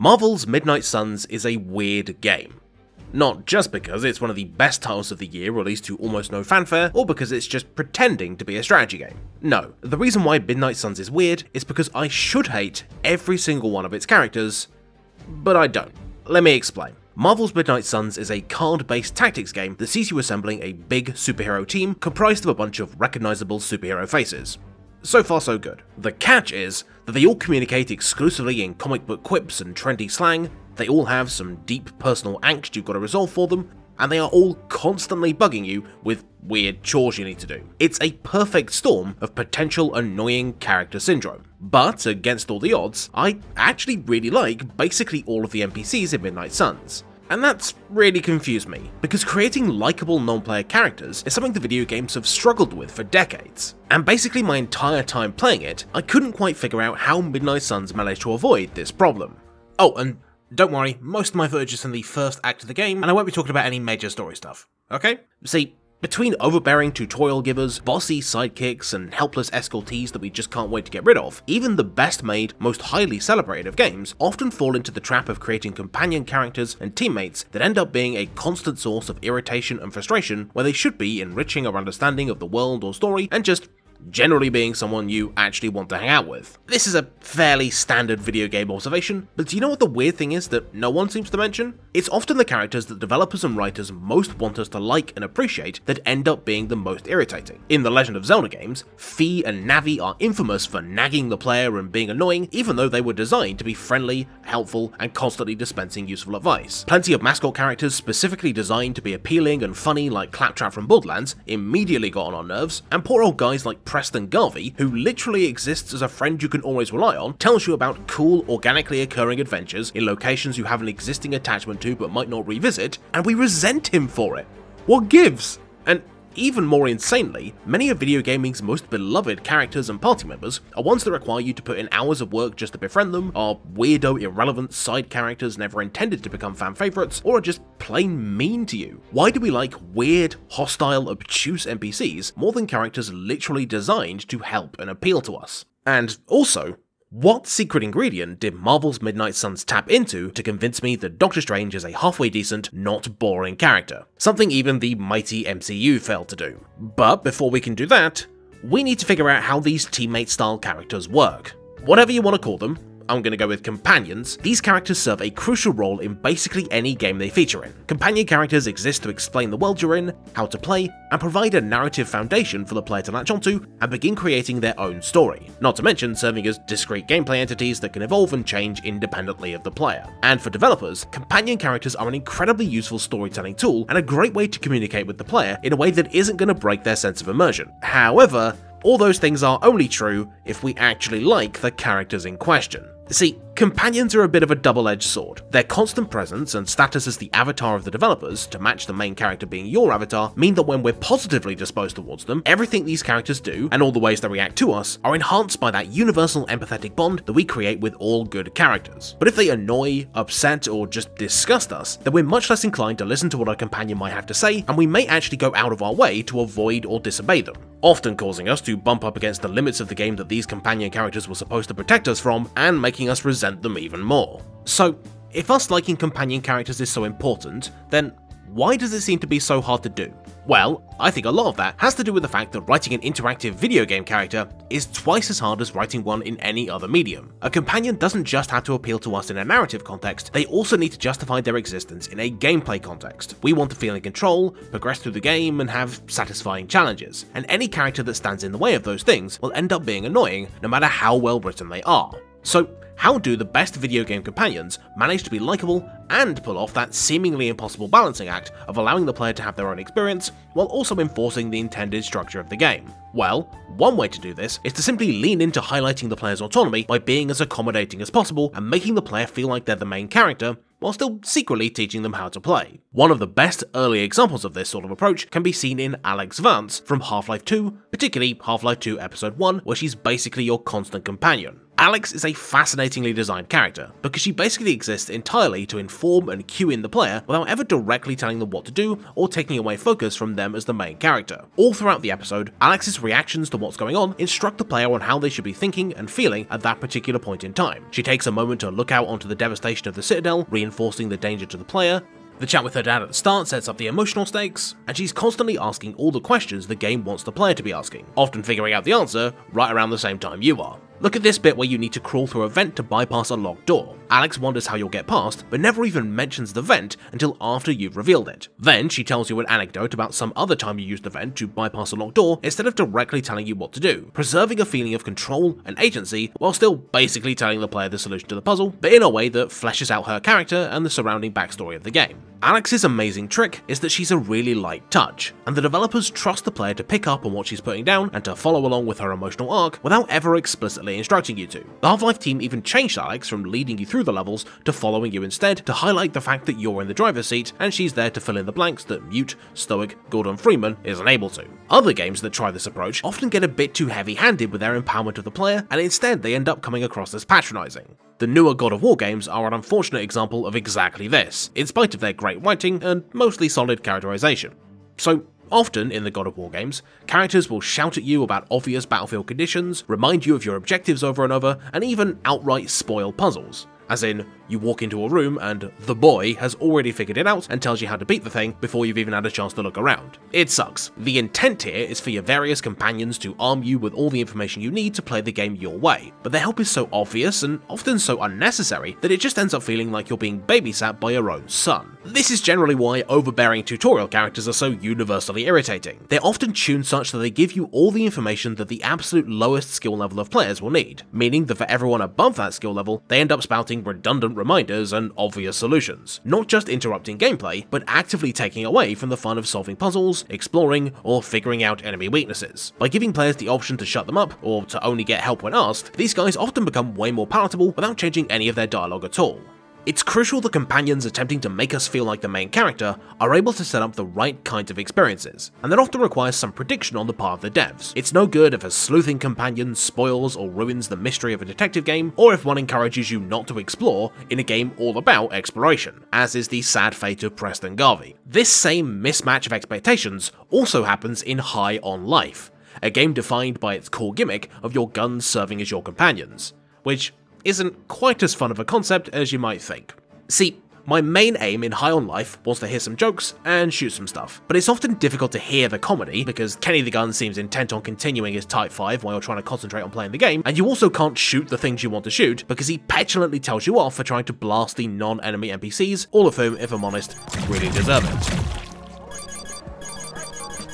Marvel's Midnight Suns is a weird game. Not just because it's one of the best titles of the year released to almost no fanfare, or because it's just pretending to be a strategy game. No, the reason why Midnight Suns is weird is because I should hate every single one of its characters, but I don't. Let me explain. Marvel's Midnight Suns is a card-based tactics game that sees you assembling a big superhero team comprised of a bunch of recognizable superhero faces. So far so good. The catch is that they all communicate exclusively in comic book quips and trendy slang, they all have some deep personal angst you've got to resolve for them, and they are all constantly bugging you with weird chores you need to do. It's a perfect storm of potential annoying character syndrome. But against all the odds, I actually really like basically all of the NPCs in Midnight Suns. And that's really confused me, because creating likable non-player characters is something the video games have struggled with for decades. And basically my entire time playing it, I couldn't quite figure out how Midnight Suns managed to avoid this problem. Oh, and don't worry, most of my footage is in the first act of the game, and I won't be talking about any major story stuff, okay? See, between overbearing tutorial givers, bossy sidekicks, and helpless escortees that we just can't wait to get rid of, even the best made, most highly celebrated of games often fall into the trap of creating companion characters and teammates that end up being a constant source of irritation and frustration where they should be enriching our understanding of the world or story and just generally being someone you actually want to hang out with. This is a fairly standard video game observation, but do you know what the weird thing is that no one seems to mention? It's often the characters that developers and writers most want us to like and appreciate that end up being the most irritating. In the Legend of Zelda games, Fi and Navi are infamous for nagging the player and being annoying, even though they were designed to be friendly, helpful, and constantly dispensing useful advice. Plenty of mascot characters specifically designed to be appealing and funny like Claptrap from Borderlands immediately got on our nerves, and poor old guys like Preston Garvey, who literally exists as a friend you can always rely on, tells you about cool, organically occurring adventures in locations you have an existing attachment to but might not revisit, and we resent him for it. What gives? And even more insanely, many of video gaming's most beloved characters and party members are ones that require you to put in hours of work just to befriend them, are weirdo, irrelevant side characters never intended to become fan favorites, or are just plain mean to you. Why do we like weird, hostile, obtuse NPCs more than characters literally designed to help and appeal to us? And also, what secret ingredient did Marvel's Midnight Suns tap into to convince me that Doctor Strange is a halfway decent, not boring character? Something even the mighty MCU failed to do. But before we can do that, we need to figure out how these teammate-style characters work. Whatever you want to call them, I'm going to go with companions. These characters serve a crucial role in basically any game they feature in. Companion characters exist to explain the world you're in, how to play, and provide a narrative foundation for the player to latch onto and begin creating their own story, not to mention serving as discrete gameplay entities that can evolve and change independently of the player. And for developers, companion characters are an incredibly useful storytelling tool and a great way to communicate with the player in a way that isn't going to break their sense of immersion. However, all those things are only true if we actually like the characters in question. See, companions are a bit of a double-edged sword. Their constant presence and status as the avatar of the developers, to match the main character being your avatar, mean that when we're positively disposed towards them, everything these characters do, and all the ways they react to us, are enhanced by that universal empathetic bond that we create with all good characters. But if they annoy, upset, or just disgust us, then we're much less inclined to listen to what our companion might have to say, and we may actually go out of our way to avoid or disobey them, often causing us to bump up against the limits of the game that these companion characters were supposed to protect us from, and making us resent them even more. So, if us liking companion characters is so important, then why does it seem to be so hard to do? Well, I think a lot of that has to do with the fact that writing an interactive video game character is twice as hard as writing one in any other medium. A companion doesn't just have to appeal to us in a narrative context, they also need to justify their existence in a gameplay context. We want to feel in control, progress through the game, and have satisfying challenges, and any character that stands in the way of those things will end up being annoying no matter how well written they are. So, how do the best video game companions manage to be likable and pull off that seemingly impossible balancing act of allowing the player to have their own experience while also enforcing the intended structure of the game? Well, one way to do this is to simply lean into highlighting the player's autonomy by being as accommodating as possible and making the player feel like they're the main character, while still secretly teaching them how to play. One of the best early examples of this sort of approach can be seen in Alex Vance from Half-Life 2, particularly Half-Life 2 Episode 1, where she's basically your constant companion. Alex is a fascinatingly designed character, because she basically exists entirely to inform and cue in the player without ever directly telling them what to do or taking away focus from them as the main character. All throughout the episode, Alex's reactions to what's going on instruct the player on how they should be thinking and feeling at that particular point in time. She takes a moment to look out onto the devastation of the Citadel, reinforcing the danger to the player. The chat with her dad at the start sets up the emotional stakes, and she's constantly asking all the questions the game wants the player to be asking, often figuring out the answer right around the same time you are. Look at this bit where you need to crawl through a vent to bypass a locked door. Alex wonders how you'll get past, but never even mentions the vent until after you've revealed it. Then she tells you an anecdote about some other time you used the vent to bypass a locked door instead of directly telling you what to do, preserving a feeling of control and agency while still basically telling the player the solution to the puzzle, but in a way that fleshes out her character and the surrounding backstory of the game. Alex's amazing trick is that she's a really light touch, and the developers trust the player to pick up on what she's putting down and to follow along with her emotional arc without ever explicitly instructing you to. The Half-Life team even changed Alex from leading you through the levels to following you instead, to highlight the fact that you're in the driver's seat and she's there to fill in the blanks that mute, stoic Gordon Freeman isn't able to. Other games that try this approach often get a bit too heavy-handed with their empowerment of the player, and instead they end up coming across as patronizing. The newer God of War games are an unfortunate example of exactly this, in spite of their great writing and mostly solid characterization. So, often in the God of War games, characters will shout at you about obvious battlefield conditions, remind you of your objectives over and over, and even outright spoil puzzles. As in, you walk into a room and the boy has already figured it out and tells you how to beat the thing before you've even had a chance to look around. It sucks. The intent here is for your various companions to arm you with all the information you need to play the game your way, but their help is so obvious and often so unnecessary that it just ends up feeling like you're being babysat by your own son. This is generally why overbearing tutorial characters are so universally irritating. They're often tuned such that they give you all the information that the absolute lowest skill level of players will need, meaning that for everyone above that skill level, they end up spouting redundant reminders and obvious solutions, not just interrupting gameplay, but actively taking away from the fun of solving puzzles, exploring, or figuring out enemy weaknesses. By giving players the option to shut them up, or to only get help when asked, these guys often become way more palatable without changing any of their dialogue at all. It's crucial the companions attempting to make us feel like the main character are able to set up the right kinds of experiences, and that often requires some prediction on the part of the devs. It's no good if a sleuthing companion spoils or ruins the mystery of a detective game, or if one encourages you not to explore in a game all about exploration, as is the sad fate of Preston Garvey. This same mismatch of expectations also happens in High on Life, a game defined by its core gimmick of your guns serving as your companions, which isn't quite as fun of a concept as you might think. See, my main aim in High on Life was to hear some jokes and shoot some stuff, but it's often difficult to hear the comedy because Kenny the Gun seems intent on continuing his Type 5 while you're trying to concentrate on playing the game, and you also can't shoot the things you want to shoot because he petulantly tells you off for trying to blast the non-enemy NPCs, all of whom, if I'm honest, really deserve it.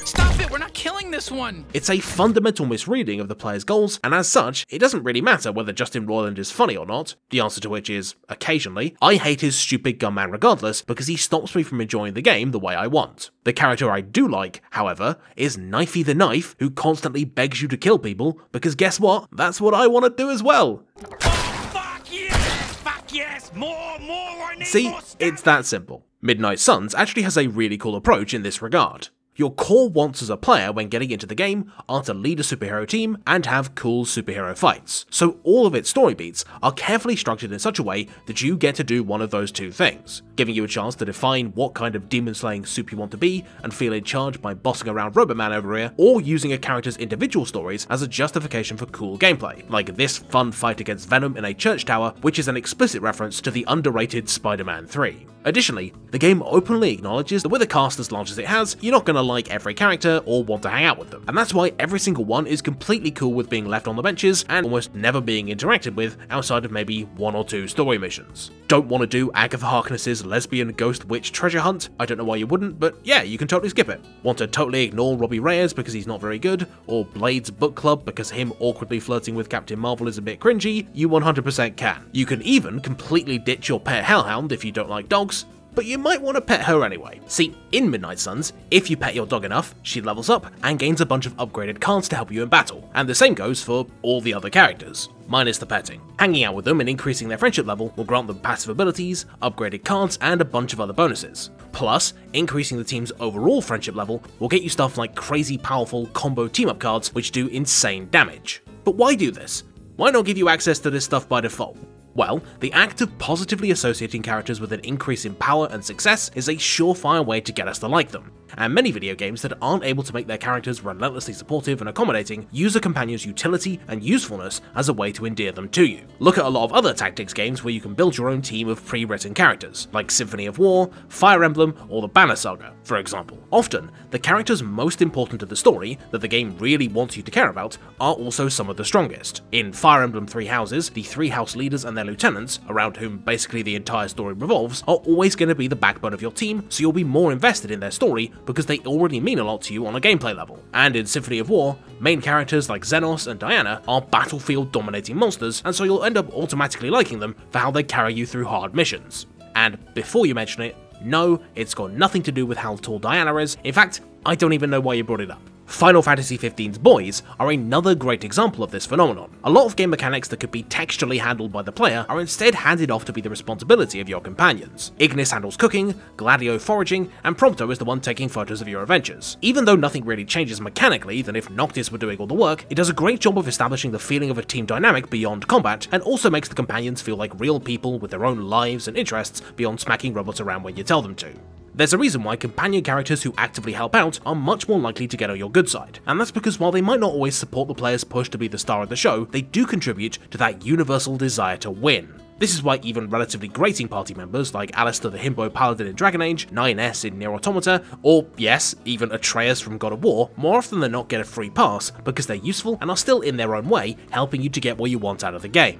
Stop it, we're not killing this one! It's a fundamental misreading of the player's goals, and as such, it doesn't really matter whether Justin Roiland is funny or not, the answer to which is, occasionally. I hate his stupid gunman regardless, because he stops me from enjoying the game the way I want. The character I do like, however, is Knifey the Knife, who constantly begs you to kill people, because guess what? That's what I want to do as well! Oh, fuck yes! Fuck yes! More, I need See, more stuff! It's that simple. Midnight Suns actually has a really cool approach in this regard. Your core wants as a player when getting into the game are to lead a superhero team and have cool superhero fights, so all of its story beats are carefully structured in such a way that you get to do one of those two things, giving you a chance to define what kind of demon-slaying soup you want to be and feel in charge by bossing around Robot Man over here, or using a character's individual stories as a justification for cool gameplay, like this fun fight against Venom in a church tower, which is an explicit reference to the underrated Spider-Man 3. Additionally, the game openly acknowledges that with a cast as large as it has, you're not going to like every character or want to hang out with them, and that's why every single one is completely cool with being left on the benches and almost never being interacted with outside of maybe 1 or 2 story missions. Don't want to do Agatha Harkness's lesbian ghost witch treasure hunt? I don't know why you wouldn't, but yeah, you can totally skip it. Want to totally ignore Robbie Reyes because he's not very good, or Blade's book club because him awkwardly flirting with Captain Marvel is a bit cringy? You 100% can. You can even completely ditch your pet hellhound if you don't like dogs, but you might want to pet her anyway. See, in Midnight Suns, if you pet your dog enough, she levels up and gains a bunch of upgraded cards to help you in battle, and the same goes for all the other characters, minus the petting. Hanging out with them and increasing their friendship level will grant them passive abilities, upgraded cards, and a bunch of other bonuses. Plus, increasing the team's overall friendship level will get you stuff like crazy powerful combo team-up cards which do insane damage. But why do this? Why not give you access to this stuff by default? Well, the act of positively associating characters with an increase in power and success is a surefire way to get us to like them, and many video games that aren't able to make their characters relentlessly supportive and accommodating use a companion's utility and usefulness as a way to endear them to you. Look at a lot of other tactics games where you can build your own team of pre-written characters, like Symphony of War, Fire Emblem, or the Banner Saga, for example. Often, the characters most important to the story, that the game really wants you to care about, are also some of the strongest. In Fire Emblem Three Houses, the three house leaders and their lieutenants, around whom basically the entire story revolves, are always going to be the backbone of your team, so you'll be more invested in their story because they already mean a lot to you on a gameplay level. And in Symphony of War, main characters like Xenos and Diana are battlefield dominating monsters, and so you'll end up automatically liking them for how they carry you through hard missions. And before you mention it, no, it's got nothing to do with how tall Diana is. In fact, I don't even know why you brought it up. Final Fantasy XV's boys are another great example of this phenomenon. A lot of game mechanics that could be textually handled by the player are instead handed off to be the responsibility of your companions. Ignis handles cooking, Gladio foraging, and Prompto is the one taking photos of your adventures. Even though nothing really changes mechanically than if Noctis were doing all the work, it does a great job of establishing the feeling of a team dynamic beyond combat, and also makes the companions feel like real people with their own lives and interests beyond smacking robots around when you tell them to. There's a reason why companion characters who actively help out are much more likely to get on your good side, and that's because while they might not always support the player's push to be the star of the show, they do contribute to that universal desire to win. This is why even relatively grating party members like Alistair the Himbo Paladin in Dragon Age, 9S in Nier Automata, or yes, even Atreus from God of War, more often than not get a free pass because they're useful and are still in their own way helping you to get what you want out of the game.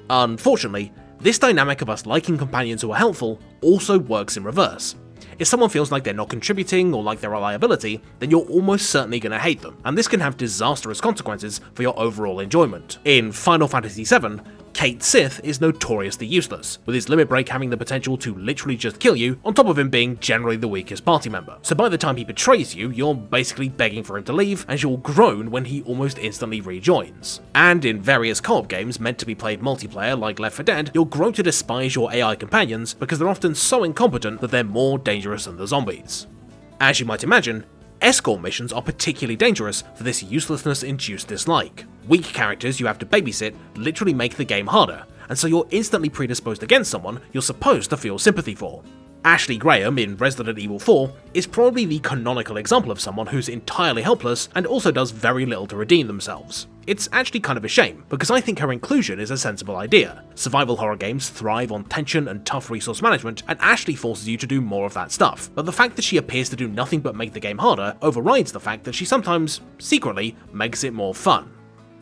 Unfortunately, this dynamic of us liking companions who are helpful also works in reverse. If someone feels like they're not contributing or like they're a liability, then you're almost certainly going to hate them, and this can have disastrous consequences for your overall enjoyment. In Final Fantasy VII, Cait Sith is notoriously useless, with his limit break having the potential to literally just kill you, on top of him being generally the weakest party member. So by the time he betrays you, you're basically begging for him to leave, and you'll groan when he almost instantly rejoins. And in various co-op games meant to be played multiplayer like Left 4 Dead, you'll grow to despise your AI companions because they're often so incompetent that they're more dangerous than the zombies. As you might imagine, escort missions are particularly dangerous for this uselessness-induced dislike. Weak characters you have to babysit literally make the game harder, and so you're instantly predisposed against someone you're supposed to feel sympathy for. Ashley Graham in Resident Evil 4 is probably the canonical example of someone who's entirely helpless and also does very little to redeem themselves. It's actually kind of a shame, because I think her inclusion is a sensible idea. Survival horror games thrive on tension and tough resource management, and Ashley forces you to do more of that stuff, but the fact that she appears to do nothing but make the game harder overrides the fact that she sometimes, secretly, makes it more fun.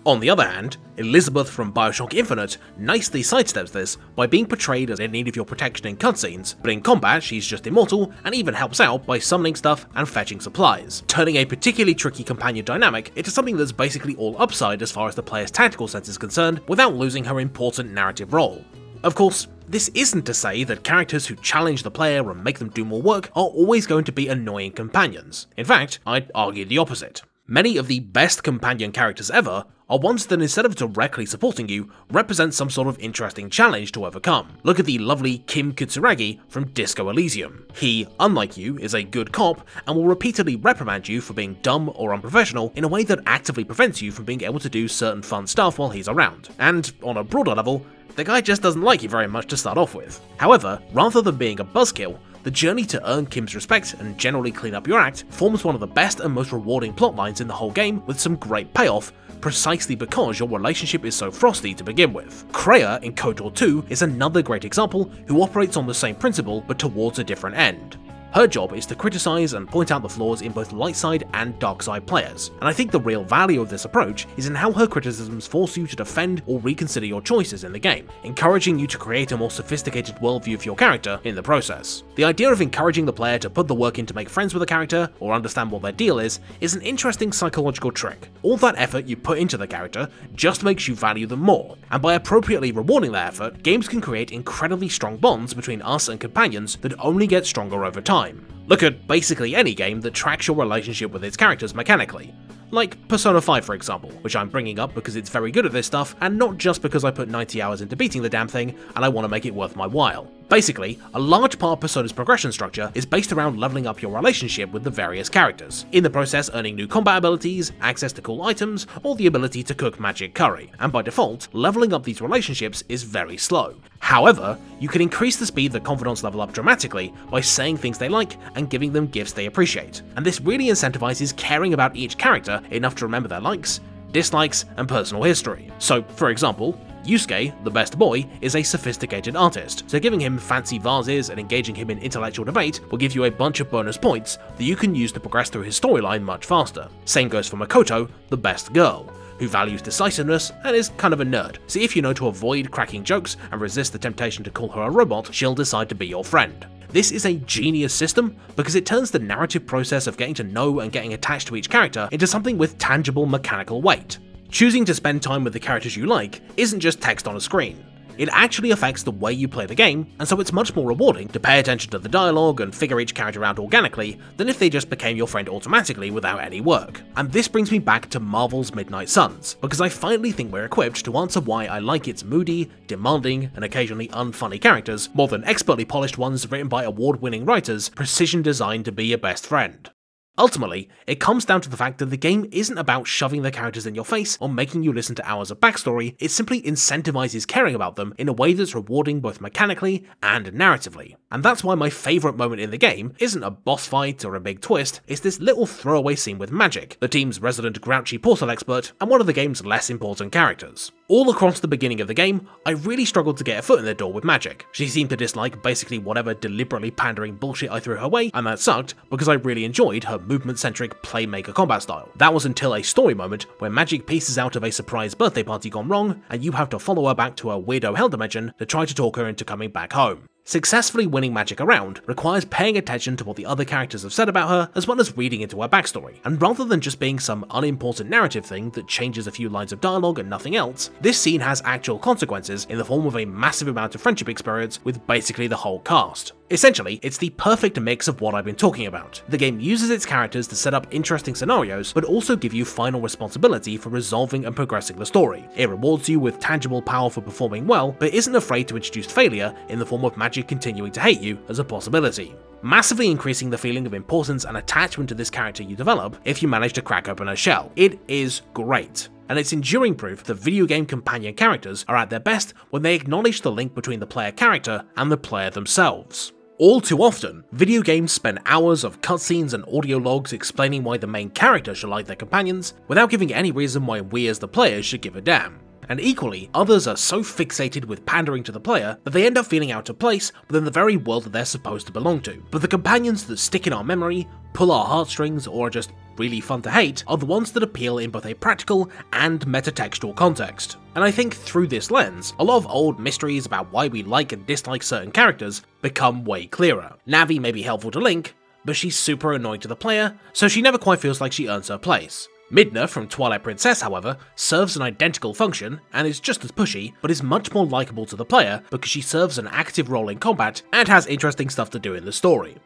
On the other hand, Elizabeth from Bioshock Infinite nicely sidesteps this by being portrayed as in need of your protection in cutscenes, but in combat she's just immortal and even helps out by summoning stuff and fetching supplies, turning a particularly tricky companion dynamic into something that's basically all upside as far as the player's tactical sense is concerned, without losing her important narrative role. Of course, this isn't to say that characters who challenge the player and make them do more work are always going to be annoying companions. In fact, I'd argue the opposite. Many of the best companion characters ever are ones that instead of directly supporting you, represent some sort of interesting challenge to overcome. Look at the lovely Kim Kitsuragi from Disco Elysium. He, unlike you, is a good cop and will repeatedly reprimand you for being dumb or unprofessional in a way that actively prevents you from being able to do certain fun stuff while he's around. And on a broader level, the guy just doesn't like you very much to start off with. However, rather than being a buzzkill, the journey to earn Kim's respect and generally clean up your act forms one of the best and most rewarding plotlines in the whole game, with some great payoff, precisely because your relationship is so frosty to begin with. Kreia in KOTOR 2 is another great example who operates on the same principle but towards a different end. Her job is to criticize and point out the flaws in both light side and dark side players, and I think the real value of this approach is in how her criticisms force you to defend or reconsider your choices in the game, encouraging you to create a more sophisticated worldview for your character in the process. The idea of encouraging the player to put the work in to make friends with a character or understand what their deal is an interesting psychological trick. All that effort you put into the character just makes you value them more, and by appropriately rewarding that effort, games can create incredibly strong bonds between us and companions that only get stronger over time. Look at basically any game that tracks your relationship with its characters mechanically. Like Persona 5 for example, which I'm bringing up because it's very good at this stuff, and not just because I put 90 hours into beating the damn thing and I want to make it worth my while. Basically, a large part of Persona's progression structure is based around leveling up your relationship with the various characters, in the process earning new combat abilities, access to cool items, or the ability to cook magic curry, and by default, leveling up these relationships is very slow. However, you can increase the speed that confidants level up dramatically by saying things they like and giving them gifts they appreciate, and this really incentivizes caring about each character enough to remember their likes, dislikes, and personal history. So, for example, Yusuke, the best boy, is a sophisticated artist, so giving him fancy vases and engaging him in intellectual debate will give you a bunch of bonus points that you can use to progress through his storyline much faster. Same goes for Makoto, the best girl, who values decisiveness and is kind of a nerd, so if you know to avoid cracking jokes and resist the temptation to call her a robot, she'll decide to be your friend. This is a genius system because it turns the narrative process of getting to know and getting attached to each character into something with tangible mechanical weight. Choosing to spend time with the characters you like isn't just text on a screen. It actually affects the way you play the game, and so it's much more rewarding to pay attention to the dialogue and figure each character out organically than if they just became your friend automatically without any work. And this brings me back to Marvel's Midnight Suns, because I finally think we're equipped to answer why I like its moody, demanding, and occasionally unfunny characters more than expertly polished ones written by award-winning writers, precision designed to be your best friend. Ultimately, it comes down to the fact that the game isn't about shoving the characters in your face or making you listen to hours of backstory, it simply incentivizes caring about them in a way that's rewarding both mechanically and narratively. And that's why my favourite moment in the game isn't a boss fight or a big twist, it's this little throwaway scene with Magic, the team's resident grouchy portal expert and one of the game's less important characters. All across the beginning of the game, I really struggled to get a foot in the door with Magic. She seemed to dislike basically whatever deliberately pandering bullshit I threw her way, and that sucked because I really enjoyed her movement-centric playmaker combat style. That was until a story moment where Magic pieces out of a surprise birthday party gone wrong, and you have to follow her back to her weirdo hell dimension to try to talk her into coming back home. Successfully winning Magic around requires paying attention to what the other characters have said about her, as well as reading into her backstory, and rather than just being some unimportant narrative thing that changes a few lines of dialogue and nothing else, this scene has actual consequences in the form of a massive amount of friendship experience with basically the whole cast. Essentially, it's the perfect mix of what I've been talking about. The game uses its characters to set up interesting scenarios, but also give you final responsibility for resolving and progressing the story. It rewards you with tangible power for performing well, but isn't afraid to introduce failure in the form of Magic continuing to hate you as a possibility, massively increasing the feeling of importance and attachment to this character you develop if you manage to crack open her shell. It is great. And it's enduring proof that video game companion characters are at their best when they acknowledge the link between the player character and the player themselves. All too often, video games spend hours of cutscenes and audio logs explaining why the main character should like their companions, without giving any reason why we as the players should give a damn. And equally, others are so fixated with pandering to the player that they end up feeling out of place within the very world that they're supposed to belong to. But the companions that stick in our memory, pull our heartstrings, or are just really fun to hate are the ones that appeal in both a practical and metatextual context. And I think through this lens, a lot of old mysteries about why we like and dislike certain characters become way clearer. Navi may be helpful to Link, but she's super annoying to the player, so she never quite feels like she earns her place. Midna from Twilight Princess, however, serves an identical function and is just as pushy, but is much more likeable to the player because she serves an active role in combat and has interesting stuff to do in the story.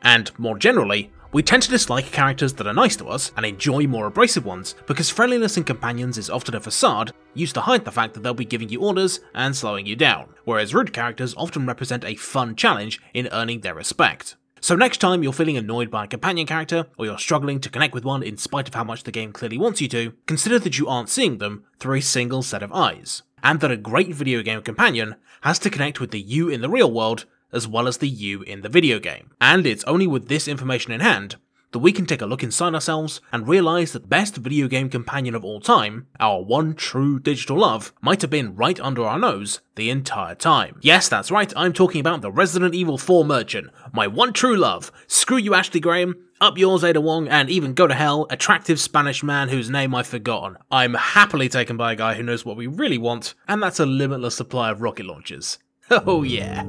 And more generally, we tend to dislike characters that are nice to us and enjoy more abrasive ones because friendliness in companions is often a facade used to hide the fact that they'll be giving you orders and slowing you down, whereas rude characters often represent a fun challenge in earning their respect. So next time you're feeling annoyed by a companion character, or you're struggling to connect with one in spite of how much the game clearly wants you to, consider that you aren't seeing them through a single set of eyes, and that a great video game companion has to connect with the you in the real world as well as the you in the video game. And it's only with this information in hand that we can take a look inside ourselves and realise that the best video game companion of all time, our one true digital love, might have been right under our nose the entire time. Yes, that's right, I'm talking about the Resident Evil 4 merchant, my one true love. Screw you, Ashley Graham, up yours, Ada Wong, and even go to hell, attractive Spanish man whose name I've forgotten. I'm happily taken by a guy who knows what we really want, and that's a limitless supply of rocket launchers. Oh yeah.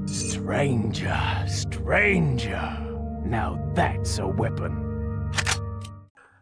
Stranger, stranger. Now that's a weapon.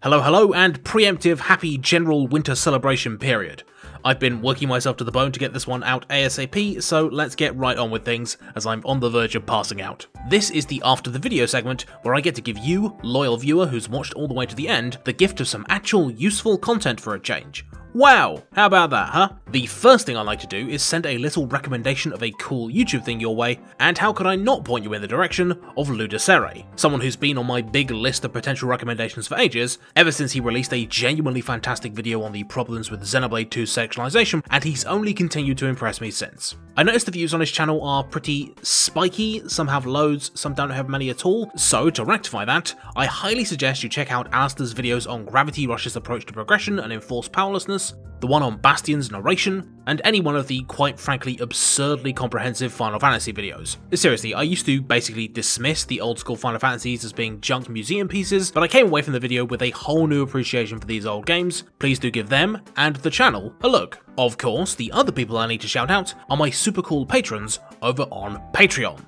Hello, and preemptive happy general winter celebration period. I've been working myself to the bone to get this one out ASAP, so let's get right on with things, as I'm on the verge of passing out. This is the After the Video segment, where I get to give you, loyal viewer who's watched all the way to the end, the gift of some actual useful content for a change. Wow, how about that, huh? The first thing I like to do is send a little recommendation of a cool YouTube thing your way, and how could I not point you in the direction of Ludicere, someone who's been on my big list of potential recommendations for ages, ever since he released a genuinely fantastic video on the problems with Xenoblade 2 sexualization, and he's only continued to impress me since. I noticed the views on his channel are pretty spiky, some have loads, some don't have many at all, so to rectify that, I highly suggest you check out Alistair's videos on Gravity Rush's approach to progression and enforced powerlessness, the one on Bastion's narration, and any one of the quite frankly absurdly comprehensive Final Fantasy videos. Seriously, I used to basically dismiss the old school Final Fantasies as being junk museum pieces, but I came away from the video with a whole new appreciation for these old games. Please do give them, and the channel, a look. Of course, the other people I need to shout out are my super cool patrons over on Patreon.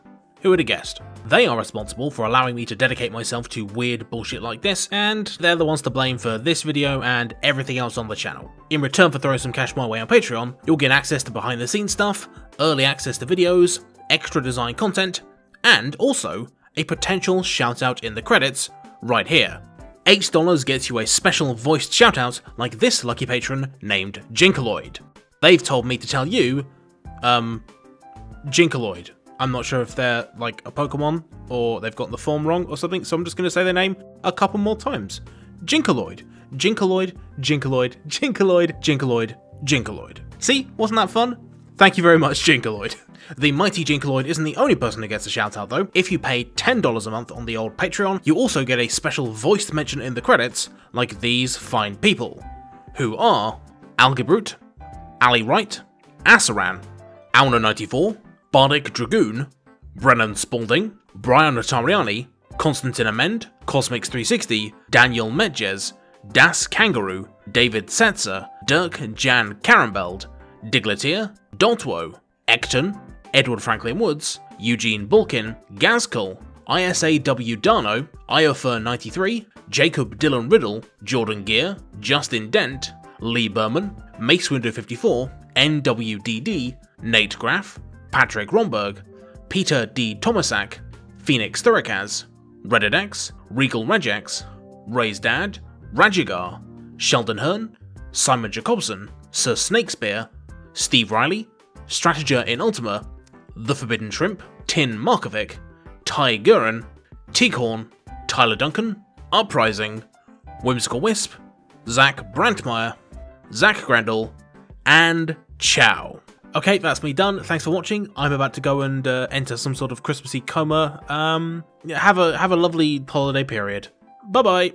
Who would have guessed? They are responsible for allowing me to dedicate myself to weird bullshit like this, and they're the ones to blame for this video and everything else on the channel. In return for throwing some cash my way on Patreon, you'll get access to behind the scenes stuff, early access to videos, extra design content, and also a potential shout out in the credits right here. $8 gets you a special voiced shout out like this lucky patron named Jinkaloid. They've told me to tell you, Jinkaloid. I'm not sure if they're like a Pokemon or they've got the form wrong or something, so I'm just going to say their name a couple more times. Jinkaloid, Jinkaloid, Jinkaloid, Jinkaloid, Jinkaloid, Jinkaloid. See, wasn't that fun? Thank you very much, Jinkaloid. The mighty Jinkaloid isn't the only person who gets a shout out though. If you pay $10 a month on the old Patreon, you also get a special voiced mention in the credits, like these fine people, who are Algebrut, Ali Wright, Asaran, Auna94, Bardic Dragoon, Brennan Spalding, Brian Notariani, Constantine Amend, Cosmix360, Daniel Medjes, Das Kangaroo, David Setzer, Dirk Jan Karambeld, Digletier, Doltwo, Ekton, Edward Franklin Woods, Eugene Bulkin, Gazkul, ISAW Dano, Iofer93, Jacob Dylan Riddle, Jordan Gear, Justin Dent, Lee Berman, Mace Window 54, NWDD, Nate Graff, Patrick Romberg, Peter D. Tomasak, Phoenix Thurikaz, Reddidex, Regal Regex, Ray's Dad, Rajigar, Sheldon Hearn, Simon Jacobson, Sir Snakespeare, Steve Riley, Strateger in Ultima, The Forbidden Shrimp, Tin Markovic, Ty Gurin, Teakhorn, Tyler Duncan, Uprising, Whimsical Wisp, Zach Brantmeyer, Zach Grandel, and Chow. Okay, that's me done. Thanks for watching. I'm about to go and enter some sort of Christmassy coma. Have a lovely holiday period. Bye bye.